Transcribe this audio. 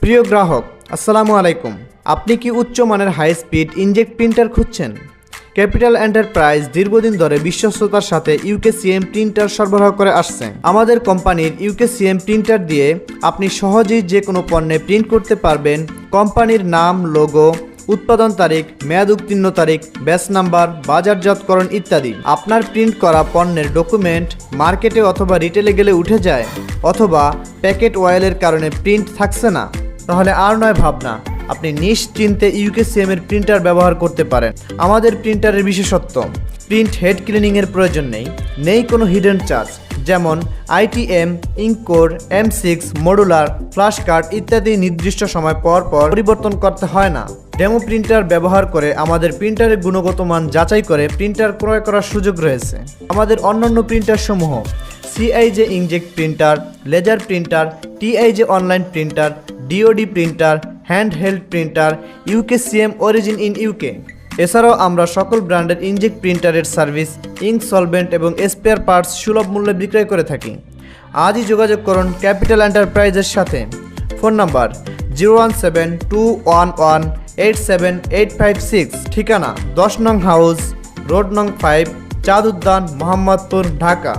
প্রিয় গ্রাহক, আসসালামু আলাইকুম। আপনি কি উচ্চমানের হাই স্পিড ইনজেক্ট প্রিন্টার খুঁজছেন? ক্যাপিটাল এন্টারপ্রাইজ দীর্ঘদিন ধরে বিশ্বস্ততার সাথে ইউকেসিএম প্রিন্টার সরবরাহ করে আসছে। আমাদের কোম্পানির ইউকেসিএম প্রিন্টার দিয়ে আপনি সহজেই যে কোনো পণ্যে প্রিন্ট করতে পারবেন। কোম্পানির নাম, লোগো, উৎপাদন তারিখ, মেয়াদ উত্তীর্ণ তারিখ, ব্যাচ নাম্বার, বাজারজাতকরণ ইত্যাদি। আপনার প্রিন্ট করা পণ্যের ডকুমেন্ট মার্কেটে অথবা রিটেলে গেলে উঠে যায়, অথবা প্যাকেট অয়েলের কারণে প্রিন্ট থাকছে না, তাহলে আর নয় ভাবনা, আপনি নিশ্চিন্তে ইউকেসিএম এর প্রিন্টার ব্যবহার করতে পারেন। আমাদের প্রিন্টারের বিশেষত্ব, প্রিন্ট হেড ক্লিনিংয়ের প্রয়োজন নেই কোনো হিডেন চার্জ, যেমন আইটিএম, ইঙ্কোর, M6, মডুলার, ফ্ল্যাশ কার্ড ইত্যাদি নির্দিষ্ট সময় পর পর পরিবর্তন করতে হয় না। ডেমো প্রিন্টার ব্যবহার করে আমাদের প্রিন্টারের গুণগত মান যাচাই করে প্রিন্টার ক্রয় করার সুযোগ রয়েছে। আমাদের অন্যান্য প্রিন্টার সমূহ CIJ inject printer, laser printer, TIJ online printer, DOD printer, handheld printer, UKCM origin in UK। এছাড়াও আমরা সকল ব্র্যান্ডের ইনজেক্ট প্রিন্টারের সার্ভিস, ইঙ্ক, সলভেন্ট এবং স্পেয়ার পার্টস সুলভ মূল্যে বিক্রয় করে থাকি। আজই যোগাযোগ করুন ক্যাপিটাল এন্টারপ্রাইজের সাথে। Phone number 01721187856। ঠিকানা 10 নং হাউস, রোড নং 5, চাঁদ উদ্যান, মোহাম্মদপুর, ঢাকা।